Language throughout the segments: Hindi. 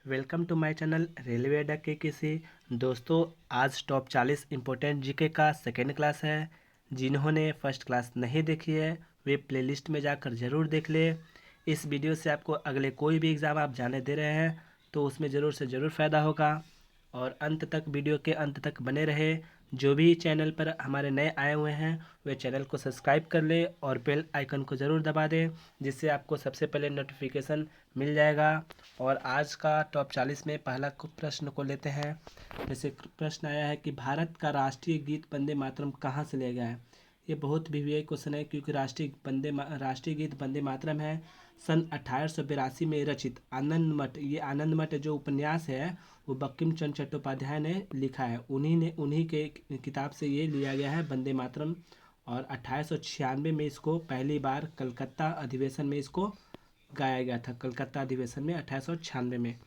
Welcome to my channel railway अड्डा के किसी। दोस्तों, आज टॉप 40 इम्पोर्टेंट जीके का सेकेंड क्लास है। जिन्होंने फर्स्ट क्लास नहीं देखी है वे प्लेलिस्ट में जाकर ज़रूर देख ले। इस वीडियो से आपको अगले कोई भी एग्ज़ाम आप जाने दे रहे हैं तो उसमें ज़रूर से ज़रूर फ़ायदा होगा। और अंत तक, वीडियो के अंत तक बने रहे। जो भी चैनल पर हमारे नए आए हुए हैं वे चैनल को सब्सक्राइब कर ले और बेल आइकन को ज़रूर दबा दें, जिससे आपको सबसे पहले नोटिफिकेशन मिल जाएगा। और आज का टॉप 40 में पहला प्रश्न को लेते हैं। जैसे प्रश्न आया है कि भारत का राष्ट्रीय गीत वंदे मातरम कहाँ से लिया गया है। ये बहुत भी क्वेश्चन है, क्योंकि राष्ट्रीय गीत वंदे मातरम है सन 1882 में रचित आनंद मठ। ये आनंद मठ जो उपन्यास है वो बंकिम चंद्र चट्टोपाध्याय ने लिखा है। उन्हीं के किताब से ये लिया गया है वंदे मातरम। और 1896 में इसको पहली बार कलकत्ता अधिवेशन में इसको गाया गया था, कलकत्ता अधिवेशन में 1896 में।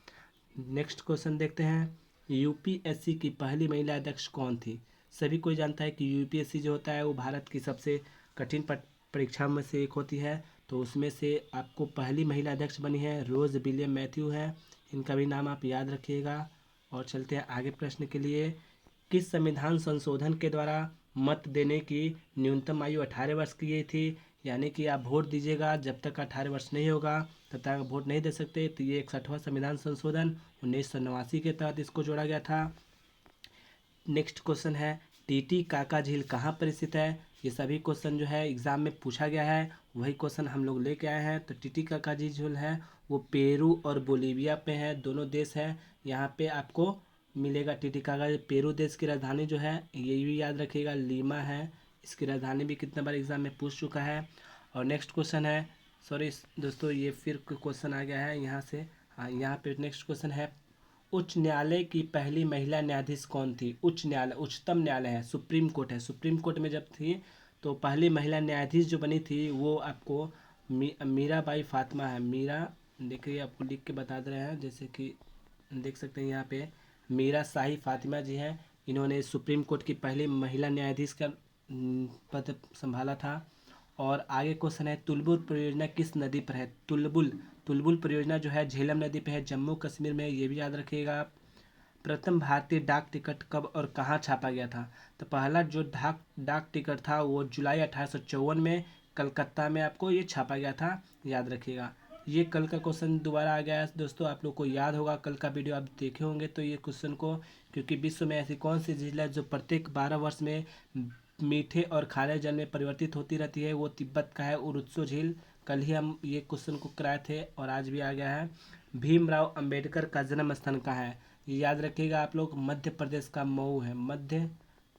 नेक्स्ट क्वेश्चन देखते हैं। यूपीएससी की पहली महिला अध्यक्ष कौन थी। सभी कोई जानता है कि यूपीएससी जो होता है वो भारत की सबसे कठिन परीक्षा में से एक होती है। तो उसमें से आपको पहली महिला अध्यक्ष बनी है रोज़ विलियम मैथ्यू है। इनका भी नाम आप याद रखिएगा। और चलते हैं आगे प्रश्न के लिए। किस संविधान संशोधन के द्वारा मत देने की न्यूनतम आयु 18 वर्ष की गई थी। यानी कि आप वोट दीजिएगा, जब तक 18 वर्ष नहीं होगा तब तक आप वोट नहीं दे सकते। तो ये 61वां संविधान संशोधन 1989 के तहत इसको जोड़ा गया था। नेक्स्ट क्वेश्चन है, टीटी काका झील कहाँ पर स्थित है। ये सभी क्वेश्चन जो है एग्जाम में पूछा गया है, वही क्वेश्चन हम लोग लेके आए हैं। तो टीटी काका झील जो है वो पेरू और बोलीविया पे है, दोनों देश है। यहाँ पे आपको मिलेगा टीटी काका। पेरू देश की राजधानी जो है ये भी याद रखिएगा, लीमा है। इसकी राजधानी भी कितना बार एग्जाम में पूछ चुका है। और नेक्स्ट क्वेश्चन है, सॉरी दोस्तों, ये फिर क्वेश्चन आ गया है यहाँ से। हाँ, यहाँ पे नेक्स्ट क्वेश्चन है, उच्च न्यायालय की पहली महिला न्यायाधीश कौन थी। उच्च न्यायालय, उच्चतम न्यायालय है, सुप्रीम कोर्ट है। सुप्रीम कोर्ट में जब थी तो पहली महिला न्यायाधीश जो बनी थी वो आपको मीराबाई फातिमा है। मीरा, देखिए आपको लिख के बता दे रहे हैं, जैसे कि देख सकते हैं यहाँ पे मीरा शाही फातिमा जी हैं। इन्होंने सुप्रीम कोर्ट की पहली महिला न्यायाधीश का पद संभाला था। और आगे क्वेश्चन है, तुलबुल परियोजना किस नदी पर है। तुलबुल परियोजना जो है झेलम नदी पे है, जम्मू कश्मीर में। ये भी याद रखिएगा आप। प्रथम भारतीय डाक टिकट कब और कहाँ छापा गया था। तो पहला जो डाक टिकट था वो जुलाई 1854 में कलकत्ता में आपको ये छापा गया था, याद रखिएगा। ये कल का क्वेश्चन दोबारा आ गया है दोस्तों, आप लोग को याद होगा, कल का वीडियो आप देखे होंगे तो ये क्वेश्चन को। क्योंकि विश्व में ऐसी कौन सी झील है जो प्रत्येक 12 वर्ष में मीठे और खारे जल में परिवर्तित होती रहती है। वो तिब्बत का है उरुत्सो झील। कल ही हम ये क्वेश्चन को कराए थे और आज भी आ गया है। भीमराव अंबेडकर का जन्म स्थान कहाँ है। ये याद रखिएगा आप लोग, मध्य प्रदेश का मऊ है। मध्य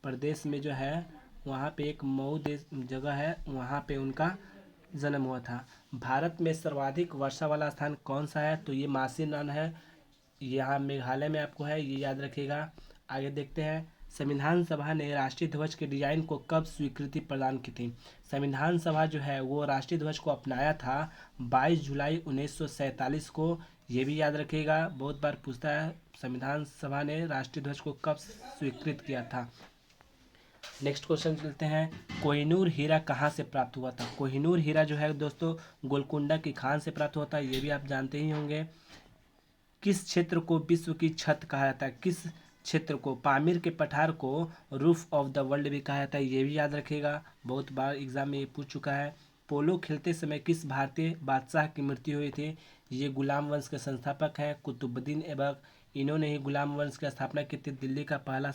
प्रदेश में जो है वहाँ पे एक मऊ देश जगह है, वहाँ पे उनका जन्म हुआ था। भारत में सर्वाधिक वर्षा वाला स्थान कौन सा है। तो ये मासिनराम है, यहाँ मेघालय में आपको है, ये याद रखिएगा। आगे देखते हैं, संविधान सभा ने राष्ट्रीय ध्वज के डिजाइन को कब स्वीकृति प्रदान की थी। संविधान सभा जो है वो राष्ट्रीय ध्वज को अपनाया था 22 जुलाई 1947 को। ये भी याद रखिएगा, बहुत बार पूछता है संविधान सभा ने राष्ट्रीय ध्वज को कब स्वीकृत किया था। नेक्स्ट क्वेश्चन चलते हैं, कोहिनूर हीरा कहाँ से प्राप्त हुआ था। कोहिनूर हीरा जो है दोस्तों गोलकुंडा की खान से प्राप्त होता है, ये भी आप जानते ही होंगे। किस क्षेत्र को विश्व की छत कहा जाता है। किस क्षेत्र को, पामीर के पठार को रूफ ऑफ द वर्ल्ड भी कहा जाता है, ये भी याद रखिएगा, बहुत बार एग्जाम में ये पूछ चुका है। पोलो खेलते समय किस भारतीय बादशाह की मृत्यु हुई थी। ये गुलाम वंश के संस्थापक हैं कुतुबुद्दीन ऐबक। इन्होंने ही गुलाम वंश की स्थापना की थी। दिल्ली का पहला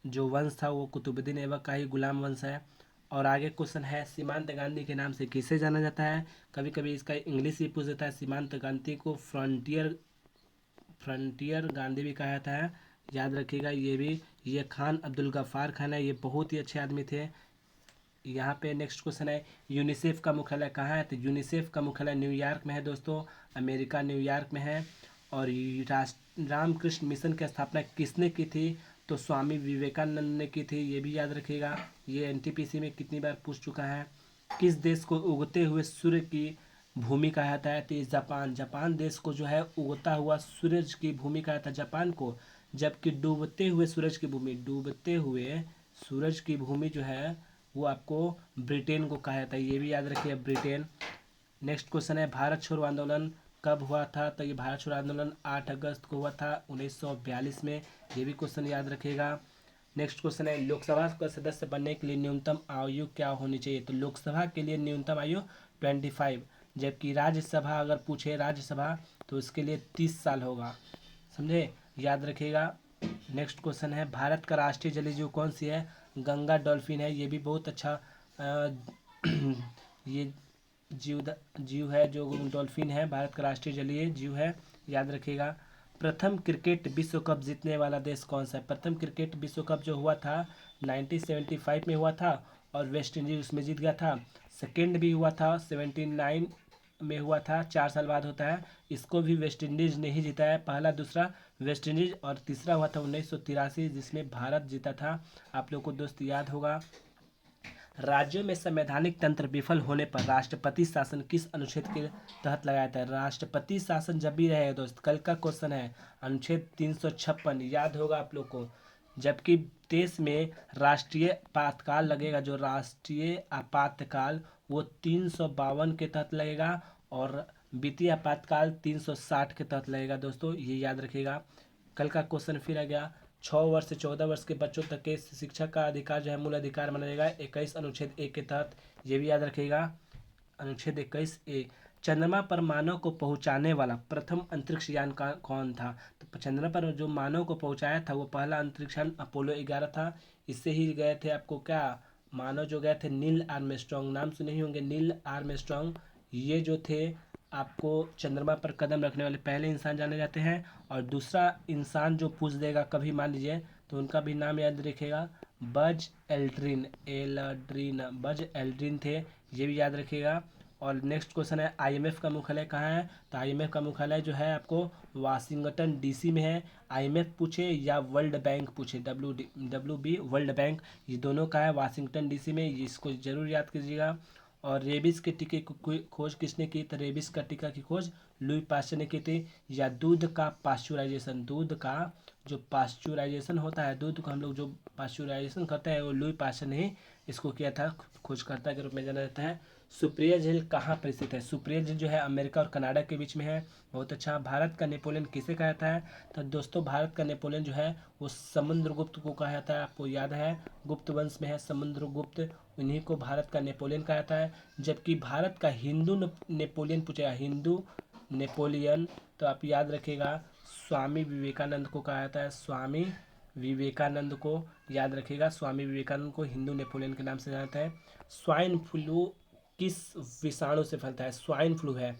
जो वंश था वो कुतुबुद्दीन ऐबक का ही गुलाम वंश है। और आगे क्वेश्चन है, सीमांत गांधी के नाम से किसे जाना जाता है। कभी कभी इसका इंग्लिश भी पूछ देता है। सीमांत गांधी को फ्रंटियर गांधी भी कहा जाता है, याद रखिएगा ये भी। ये खान अब्दुल गफ्फार खान है, ये बहुत ही अच्छे आदमी थे। यहाँ पे नेक्स्ट क्वेश्चन है, यूनिसेफ का मुख्यालय कहाँ है। तो यूनिसेफ का मुख्यालय न्यूयॉर्क में है दोस्तों, अमेरिका न्यूयॉर्क में है। और रामकृष्ण मिशन की स्थापना किसने की थी। तो स्वामी विवेकानंद ने की थी, ये भी याद रखिएगा। ये एनटीपीसी में कितनी बार पूछ चुका है। किस देश को उगते हुए सूर्य की भूमि कहा जाता है। तो ये जापान, जापान देश को जो है उगता हुआ सूरज की भूमि कहा जाता है जापान को। जबकि डूबते हुए सूरज की भूमि, डूबते हुए सूरज की भूमि जो है वो आपको ब्रिटेन को कहा जाता है, ये भी याद रखिए, ब्रिटेन। नेक्स्ट क्वेश्चन है, भारत छोड़ो आंदोलन कब हुआ था? तो ये भारत छोड़ो आंदोलन 8 अगस्त को हुआ था 1942 में। ये भी क्वेश्चन याद रखिएगा। नेक्स्ट क्वेश्चन है, लोकसभा का सदस्य बनने के लिए न्यूनतम आयु क्या होनी चाहिए? तो लोकसभा के लिए न्यूनतम आयु 25, जबकि राज्यसभा अगर पूछे राज्यसभा तो उसके लिए 30 साल होगा। समझे, याद रखिएगा। नेक्स्ट क्वेश्चन है, भारत का राष्ट्रीय जलीय जीव कौन सी है? गंगा डॉल्फिन है। ये भी बहुत अच्छा ये जीव है जो डॉल्फिन है, भारत का राष्ट्रीय जलीय जीव है, याद रखिएगा। प्रथम क्रिकेट विश्व कप जीतने वाला देश कौन सा है? प्रथम क्रिकेट विश्व कप जो हुआ था 1975 में हुआ था और वेस्ट इंडीज उसमें जीत गया था। सेकेंड भी हुआ था 79 में हुआ था, 4 साल बाद होता है। इसको भी वेस्ट इंडीज ने ही जीता है, पहला दूसरा वेस्ट इंडीज, और तीसरा हुआ था 1983 जिसमें भारत जीता था। आप लोग को दोस्त याद होगा। राज्यों में संवैधानिक तंत्र विफल होने पर राष्ट्रपति शासन किस अनुच्छेद के तहत लगाया जाता है? राष्ट्रपति शासन जब भी रहेगा दोस्त, कल का क्वेश्चन है अनुच्छेद 356, याद होगा आप लोग को। जबकि देश में राष्ट्रीय आपातकाल लगेगा, जो राष्ट्रीय आपातकाल वो 352 के तहत लगेगा और वित्तीय आपातकाल 360 के तहत लगेगा दोस्तों, ये याद रखिएगा। कल का क्वेश्चन फिर आ गया, 6 वर्ष से 14 वर्ष के बच्चों तक के शिक्षा का अधिकार जो है मूल अधिकार माना जाएगा 21 अनुच्छेद 1 के तहत, ये भी याद रखिएगा। अनुच्छेद 21A, चंद्रमा पर मानव को पहुंचाने वाला प्रथम अंतरिक्ष यान का कौन था? तो चंद्रमा पर जो मानव को पहुंचाया था वो पहला अंतरिक्ष यान अपोलो 11 था। इससे ही गए थे आपको क्या मानव जो गए थे, नील आर्मस्ट्रांग, नाम सुने ही होंगे नील आर्मस्ट्रांग। ये जो थे आपको चंद्रमा पर कदम रखने वाले पहले इंसान जाने जाते हैं। और दूसरा इंसान जो पूछ देगा कभी मान लीजिए तो उनका भी नाम याद रखिएगा, बज एल्ड्रिन, बज एल्ड्रिन थे, ये भी याद रखिएगा। और नेक्स्ट क्वेश्चन है, आईएमएफ का मुख्यालय कहाँ है? तो आईएमएफ का मुख्यालय जो है आपको वाशिंगटन डीसी में है। आईएमएफ पूछे या वर्ल्ड बैंक पूछे, WB वर्ल्ड बैंक, ये दोनों का है वाशिंगटन डीसी में, इसको जरूर याद कीजिएगा। और रेबिस के टीके की खोज किसने की? तो रेबिस का टीका की खोज लुई पास्चर ने की थी। या दूध का पास्चुराइजेशन, दूध का जो पास्चुराइजेशन होता है, दूध को हम लोग जो पास्चुराइजेशन करते हैं वो लुई पास्चर ने ही इसको किया था, खोजकर्ता के रूप में जाना जाता है। सुप्रिया झील कहाँ पर स्थित है? सुप्रिया झील जो है अमेरिका और कनाडा के बीच में है, बहुत अच्छा। भारत का नेपोलियन किसे कहा जाता है? तो दोस्तों भारत का नेपोलियन जो है वो समुद्रगुप्त को कहा जाता है, आपको याद है, गुप्त वंश में है समुद्रगुप्त, उन्हीं को भारत का नेपोलियन कहा जाता है। जबकि भारत का हिंदू नेपोलियन पूछेगा, हिंदू नेपोलियन, तो आप याद रखिएगा स्वामी विवेकानंद को कहा जाता है, स्वामी विवेकानंद को याद रखिएगा, स्वामी विवेकानंद को हिंदू नेपोलियन के नाम से जाना जाता है। स्वाइन फ्लू किस विषाणु से फैलता है? स्वाइन फ्लू है,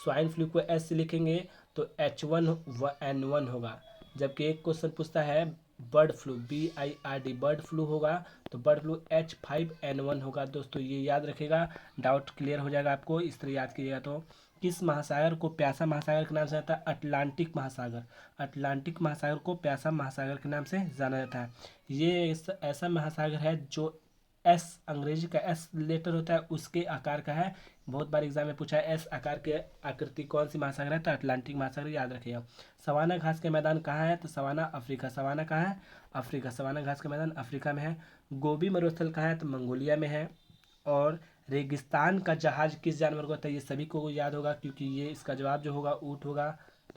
स्वाइन फ्लू को एस से लिखेंगे तो H1N1 होगा। जबकि एक क्वेश्चन पूछता है bird flu, BIRD, bird flu होगा तो बर्ड फ्लू H5N1 होगा दोस्तों, ये याद रखिएगा, डाउट क्लियर हो जाएगा आपको, इस तरह याद कीजिएगा। तो किस महासागर को प्यासा महासागर के नाम से जाता है? अटलांटिक महासागर, अटलांटिक महासागर को प्यासा महासागर के नाम से जाना जाता है। ये ऐसा महासागर है जो एस, अंग्रेजी का एस लेटर होता है उसके आकार का है, बहुत बार एग्जाम में पूछा है एस आकार के आकृति कौन सी महासागर है? तो अटलांटिक महासागर, याद रखिएगा। सवाना घास के मैदान कहाँ है? तो सवाना अफ्रीका, सवाना कहाँ है? अफ्रीका, सवाना घास का मैदान अफ्रीका में है। गोबी मरुस्थल कहाँ है? तो मंगोलिया में है। और रेगिस्तान का जहाज किस जानवर को होता है? ये सभी को याद होगा क्योंकि ये इसका जवाब जो होगा ऊँट होगा।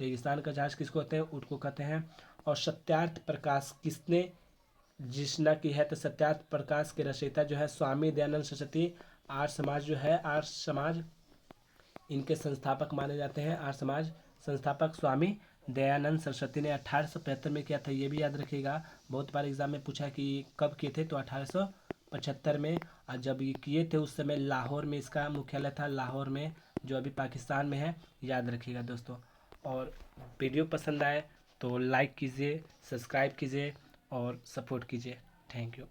रेगिस्तान का जहाज किसको कहते हैं? ऊँट को कहते हैं। और सत्यार्थ प्रकाश किसने रचना की है? तो सत्यार्थ प्रकाश के रचयिता जो है स्वामी दयानंद सरस्वती, आर्य समाज जो है, आर्य समाज इनके संस्थापक माने जाते हैं। आर्य समाज संस्थापक स्वामी दयानंद सरस्वती ने 1875 में किया था, ये भी याद रखिएगा, बहुत बार एग्जाम में पूछा कि कब किए थे, तो 1875 में। और जब ये किए थे उस समय लाहौर में इसका मुख्यालय था, लाहौर में जो अभी पाकिस्तान में है, याद रखिएगा दोस्तों। और वीडियो पसंद आए तो लाइक कीजिए, सब्सक्राइब कीजिए और सपोर्ट कीजिए। Thank you.